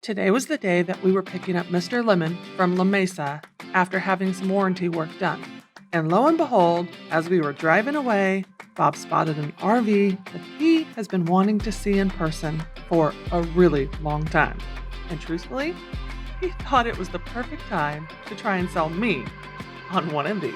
Today was the day that we were picking up Mr. Lemon from La Mesa after having some warranty work done. And lo and behold, as we were driving away, Bob spotted an RV that he has been wanting to see in person for a really long time. And truthfully, he thought it was the perfect time to try and sell me on one of these.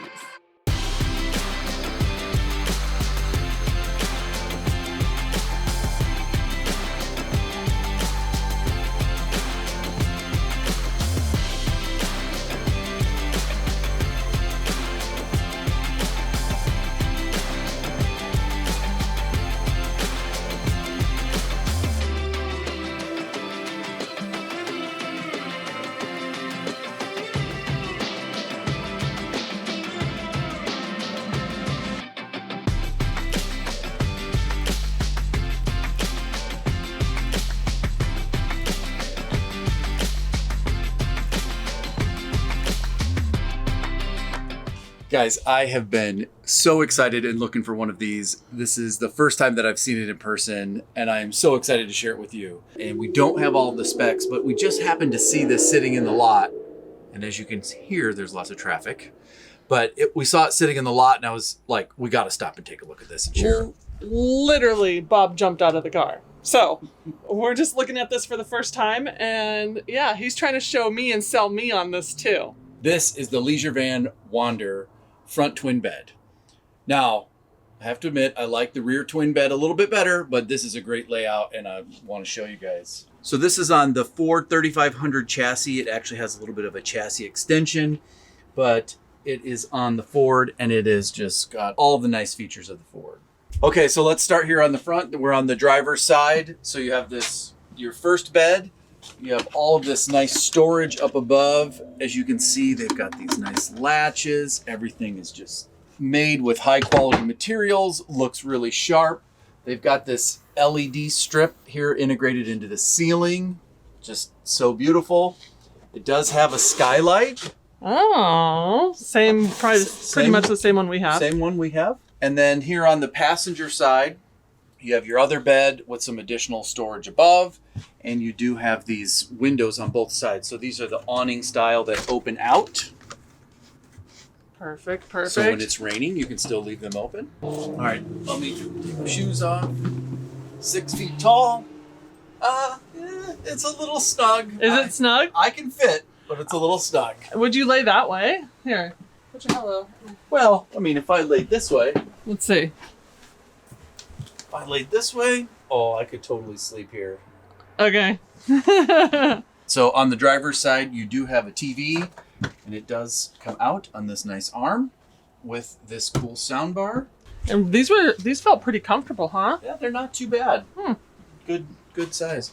Guys, I have been so excited and looking for one of these. This is the first time that I've seen it in person, and I am so excited to share it with you. And we don't have all the specs, but we just happened to see this sitting in the lot. And as you can hear, there's lots of traffic. But we saw it sitting in the lot, and I was like, we got to stop and take a look at this and share. Literally, Bob jumped out of the car. So we're just looking at this for the first time, and yeah, he's trying to show me and sell me on this too. This is the Leisure Van Wander front twin bed. Now, I have to admit, I like the rear twin bed a little bit better, but this is a great layout and I want to show you guys. So this is on the Ford 3500 chassis. It actually has a little bit of a chassis extension, but it is on the Ford and it is just got all of the nice features of the Ford. Okay, so let's start here on the front. We're on the driver's side. So you have this, your first bed. You have all of this nice storage up above. As you can see, they've got these nice latches. Everything is just made with high quality materials, looks really sharp. They've got this LED strip here integrated into the ceiling. Just so beautiful. It does have a skylight. Oh, pretty much the same one we have. Same one we have. And then here on the passenger side, you have your other bed with some additional storage above, and you do have these windows on both sides. So these are the awning style that open out. Perfect. So when it's raining, you can still leave them open. All right, let me take my shoes off. 6 feet tall. It's a little snug. Is it snug? I can fit, but it's a little snug. Would you lay that way? Here, put your hello. Well, I mean, if I laid this way. Let's see. If I laid this way, oh, I could totally sleep here. Okay. So on the driver's side, you do have a TV, and it does come out on this nice arm with this cool sound bar. And these felt pretty comfortable, huh? Yeah, they're not too bad. Good size.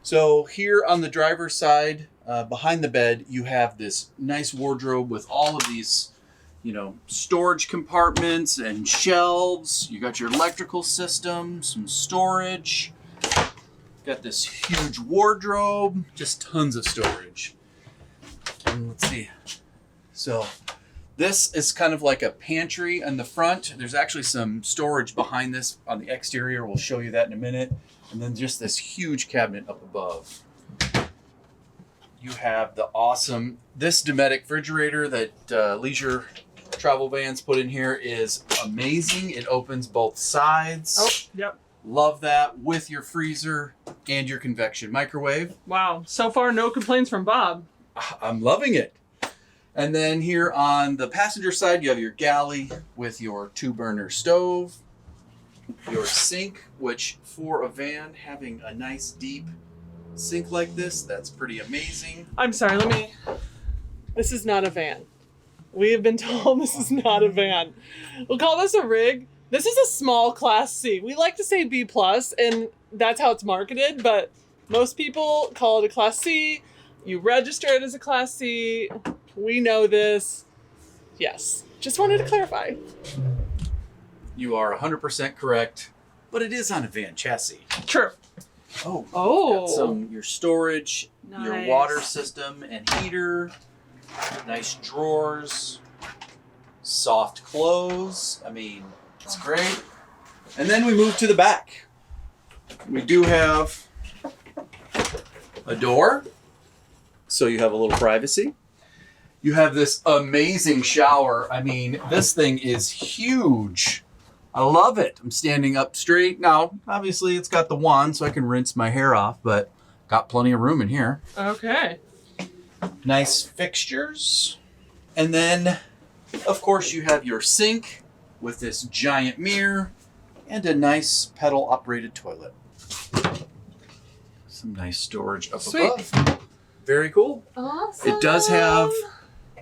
So here on the driver's side, behind the bed, you have this nice wardrobe with all of these, storage compartments and shelves. You got your electrical system, some storage. Got this huge wardrobe, just tons of storage. And let's see. So this is kind of like a pantry on the front. There's actually some storage behind this on the exterior. We'll show you that in a minute. And then just this huge cabinet up above. You have the awesome, this Dometic refrigerator that Leisure Travel Vans put in here is amazing. It opens both sides. Oh, yep. Love that, with your freezer and your convection microwave. Wow, so far no complaints from Bob. I'm loving it. And then here on the passenger side, you have your galley with your 2-burner stove, your sink, which for a van, having a nice deep sink like this, that's pretty amazing. I'm sorry, this is not a van. We have been told this is not a van. We'll call this a rig. This is a small class C. We like to say B+, and that's how it's marketed, but most people call it a class C. You register it as a class C. We know this. Yes, just wanted to clarify. You are 100% correct, but it is on a van chassis. True. Oh. Got your storage, nice. Your water system and heater, nice drawers, soft clothes. I mean, it's great. And then we move to the back. We do have a door, so you have a little privacy. You have this amazing shower. I mean, this thing is huge. I love it. I'm standing up straight. Now, obviously it's got the wand so I can rinse my hair off, but got plenty of room in here. Okay. Nice fixtures. And then, of course, you have your sink with this giant mirror and a nice pedal-operated toilet. Some nice storage up above. Very cool. Awesome. It does have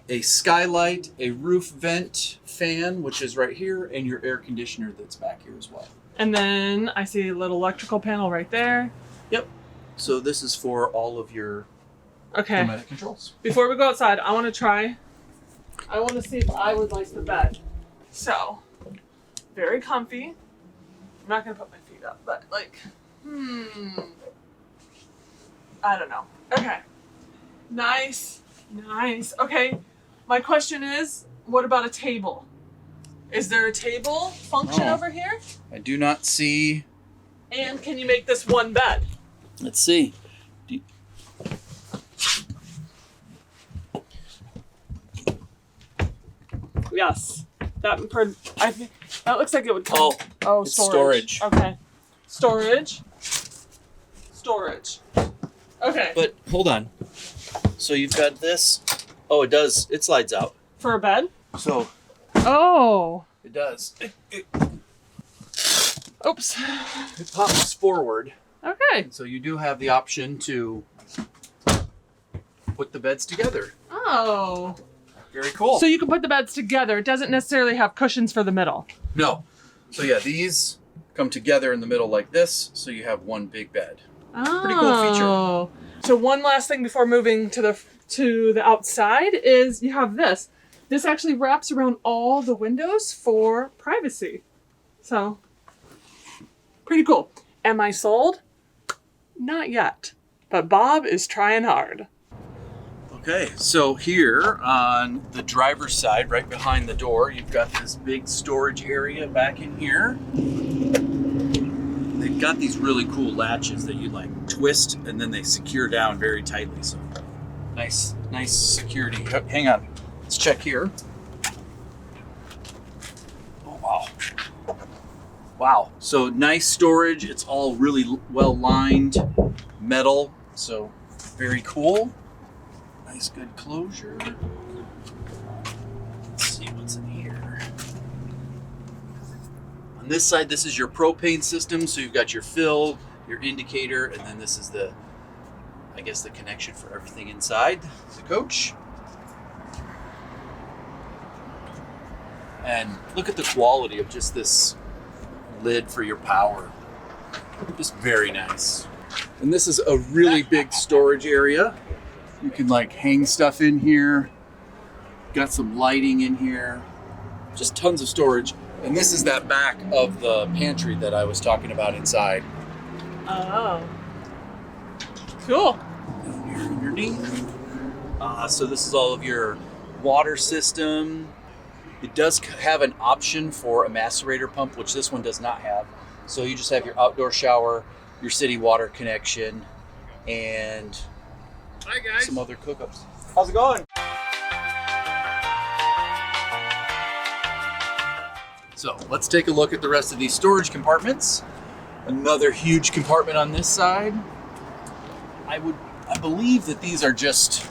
a skylight, a roof vent fan, which is right here, and your air conditioner that's back here as well. And then I see a little electrical panel right there. Yep. So this is for all of your pneumatic controls. Before we go outside, I want to see if I would like the bed. So, very comfy. I'm not going to put my feet up, but like, I don't know. Okay. Nice. Okay. My question is, what about a table? Is there a table function over here? I do not see. And can you make this one bed? Let's see. Yes. I think that looks like it would come. Oh, it's storage. Okay. Storage. Okay. But hold on. So you've got this. Oh, it does. It slides out. For a bed? So. Oh. It does. Oops. It pops forward. Okay. So you do have the option to put the beds together. Oh. Very cool. So you can put the beds together. It doesn't necessarily have cushions for the middle. No. So yeah, these come together in the middle like this, so you have one big bed. Oh. Pretty cool feature. So one last thing before moving to the outside is you have this. This actually wraps around all the windows for privacy. So, pretty cool. Am I sold? Not yet. But Bob is trying hard. Okay, so here on the driver's side, right behind the door, you've got this big storage area back in here. They've got these really cool latches that you like twist and then they secure down very tightly. So nice security. Hang on, let's check here. Oh, wow. Wow, so nice storage. It's all really well lined metal, so very cool. Nice, good closure. Let's see what's in here. On this side, this is your propane system. So you've got your fill, your indicator, and then this is the connection for everything inside the coach. And look at the quality of just this lid for your power. Just very nice. And this is a really big storage area. You can like hang stuff in here. Got some lighting in here. Just tons of storage. And this is that back of the pantry that I was talking about inside. Oh. Cool. Down here underneath. So this is all of your water system. It does have an option for a macerator pump, which this one does not have. So you just have your outdoor shower, your city water connection, and hi guys. Some other cookups. How's it going? So let's take a look at the rest of these storage compartments. Another huge compartment on this side. I believe that these are just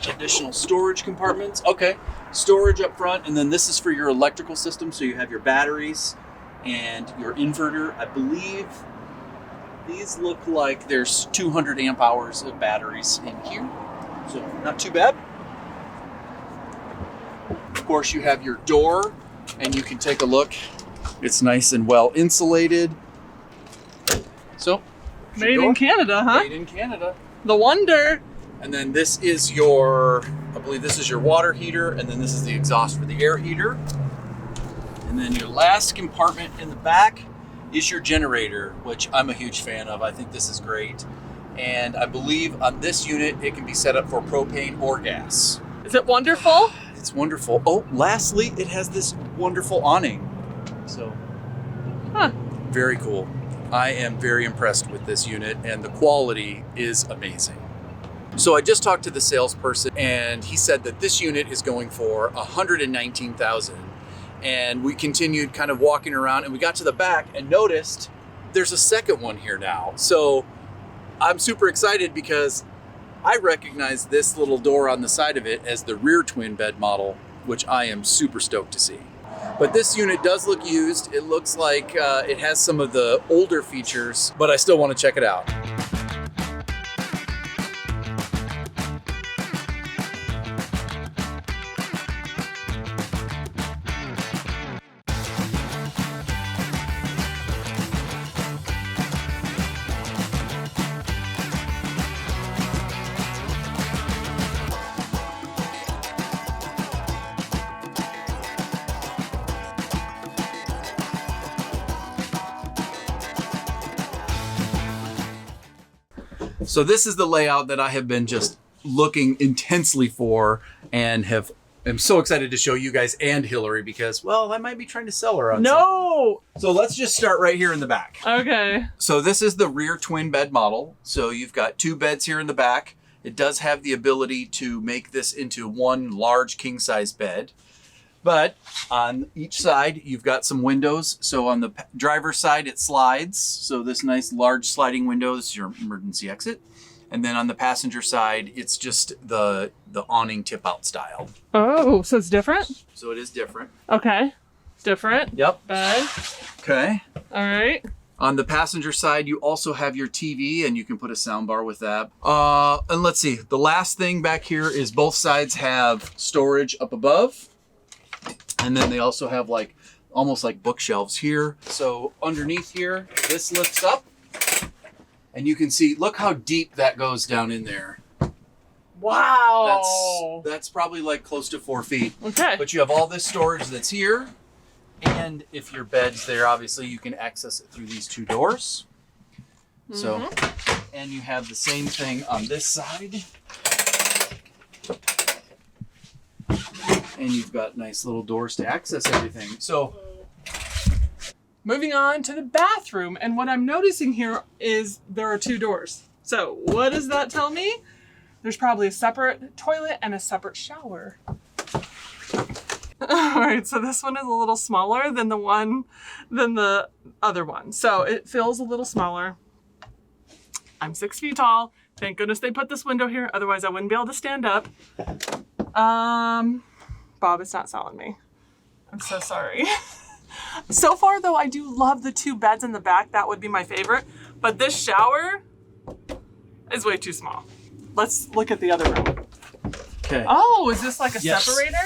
additional storage compartments. Okay, storage up front, and then this is for your electrical system. So you have your batteries and your inverter. I believe these look like there's 200 amp hours of batteries in here. So not too bad. Of course, you have your door, and you can take a look. It's nice and well insulated. So, Made in Canada, huh? Made in Canada. The Wonder. And then this is your, I believe this is your water heater, and then this is the exhaust for the air heater. And then your last compartment in the back is your generator, which I'm a huge fan of. I think this is great. And I believe on this unit, it can be set up for propane or gas. Is it wonderful? It's wonderful. Oh, lastly, it has this wonderful awning. So, huh. Very cool. I am very impressed with this unit, and the quality is amazing. So I just talked to the salesperson, and he said that this unit is going for $119,000. And we continued kind of walking around, and we got to the back and noticed there's a second one here now. So I'm super excited because I recognize this little door on the side of it as the rear twin bed model, which I am super stoked to see. But this unit does look used. It looks like it has some of the older features, but I still want to check it out. So this is the layout that I have been just looking intensely for, and am so excited to show you guys and Hillary because, well, I might be trying to sell her on No! something. So let's just start right here in the back. Okay. So this is the rear twin bed model. So you've got 2 beds here in the back. It does have the ability to make this into one large king size bed. But on each side, you've got some windows. So on the driver's side, it slides. So this nice large sliding window, this is your emergency exit. And then on the passenger side, it's just the awning tip out style. Oh, so it's different? So it is different. Okay. Different. Yep. Bed. Okay. All right. On the passenger side, you also have your TV, and you can put a sound bar with that. And let's see, the last thing back here is both sides have storage up above. And then they also have like almost like bookshelves here. So underneath here, this lifts up and you can see, look how deep that goes down in there. Wow. That's probably like close to 4 feet. Okay. But you have all this storage that's here. And if your bed's there, obviously you can access it through these 2 doors. So, and you have the same thing on this side. And you've got nice little doors to access everything. So moving on to the bathroom, and what I'm noticing here is there are 2 doors. So what does that tell me? There's probably a separate toilet and a separate shower. All right, so this one is a little smaller than the other one. So it feels a little smaller. I'm 6 feet tall. Thank goodness they put this window here. Otherwise I wouldn't be able to stand up. Bob, it's not selling me. I'm so sorry. So far though, I do love the 2 beds in the back. That would be my favorite. But this shower is way too small. Let's look at the other room. Okay. Oh, is this like a separator?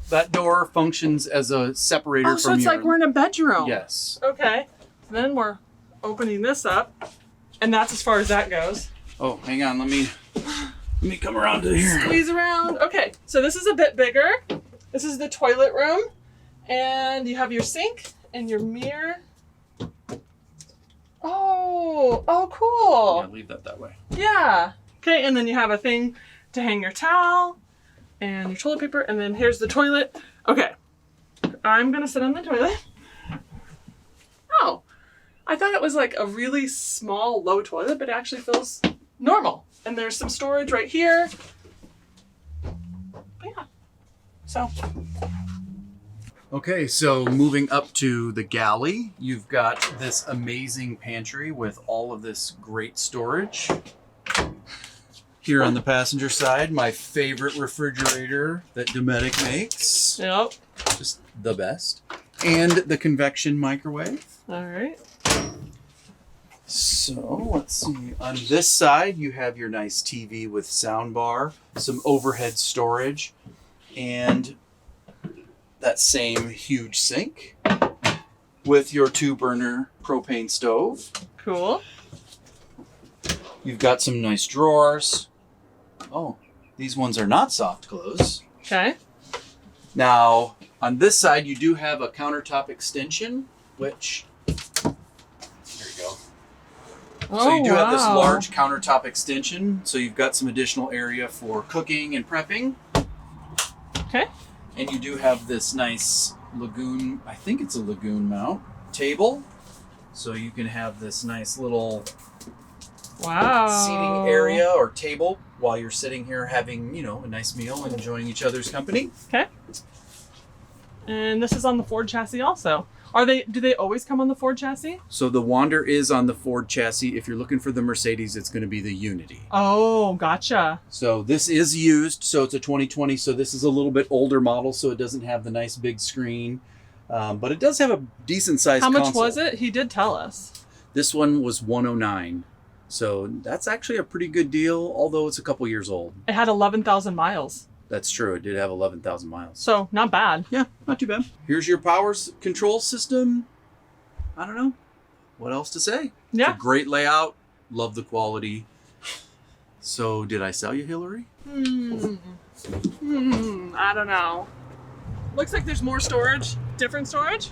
That door functions as a separator from so it's like we're in a bedroom. Yes. Okay. Then we're opening this up, and that's as far as that goes. Oh, hang on. Let me come around to here. Squeeze around. Okay, so this is a bit bigger. This is the toilet room, and you have your sink and your mirror. Oh, cool. Yeah, leave that way. Yeah. Okay, and then you have a thing to hang your towel and your toilet paper, and then here's the toilet. Okay, I'm gonna sit on the toilet. Oh, I thought it was like a really small, low toilet, but it actually feels normal. And there's some storage right here. But yeah, so. Okay, so moving up to the galley, you've got this amazing pantry with all of this great storage. Here on the passenger side, my favorite refrigerator that Dometic makes. Yep. Just the best. And the convection microwave. All right. So let's see. On this side, you have your nice TV with sound bar, some overhead storage, and that same huge sink with your 2-burner propane stove. Cool. You've got some nice drawers. Oh, these ones are not soft close. Okay. Now, on this side, you do have a countertop extension, which, here you go. So you do have this large countertop extension. So you've got some additional area for cooking and prepping. Okay. And you do have this nice lagoon, I think it's a lagoon mount table. So you can have this nice little Wow. seating area or table while you're sitting here having, you know, a nice meal and enjoying each other's company. Okay. And this is on the Ford chassis also. Do they always come on the Ford chassis? So the Wander is on the Ford chassis. If you're looking for the Mercedes, it's going to be the Unity. Oh, gotcha. So this is used, so it's a 2020, so this is a little bit older model, so it doesn't have the nice big screen. But it does have a decent sized console. How much was it? He did tell us. This one was $109. So that's actually a pretty good deal, although it's a couple years old. It had 11,000 miles. That's true. It did have 11,000 miles. So not bad. Yeah, not too bad. Here's your control system. I don't know what else to say. Yeah. It's a great layout. Love the quality. So did I sell you, Hillary? I don't know. Looks like there's more storage. Different storage?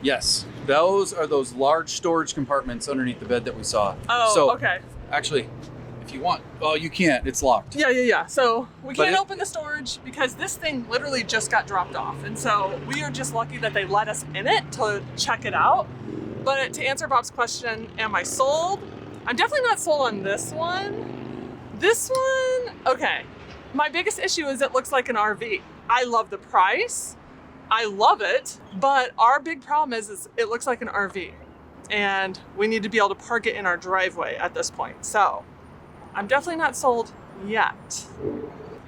Yes. Those are those large storage compartments underneath the bed that we saw. Oh, so, okay. Actually, if you want, well, you can't. It's locked. Yeah. So we can't open the storage because this thing literally just got dropped off. And so we are just lucky that they let us in it to check it out. But to answer Bob's question, am I sold? I'm definitely not sold on this one. This one, okay. My biggest issue is it looks like an RV. I love the price. I love it. But our big problem is it looks like an RV. And we need to be able to park it in our driveway at this point. So I'm definitely not sold yet.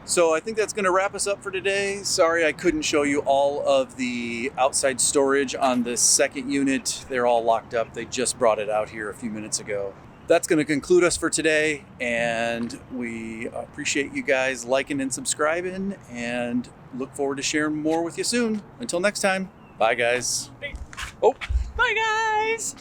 So I think that's going to wrap us up for today. Sorry I couldn't show you all of the outside storage on this second unit. They're all locked up. They just brought it out here a few minutes ago. That's going to conclude us for today, and we appreciate you guys liking and subscribing, and look forward to sharing more with you soon. Until next time, bye guys. Oh, bye guys.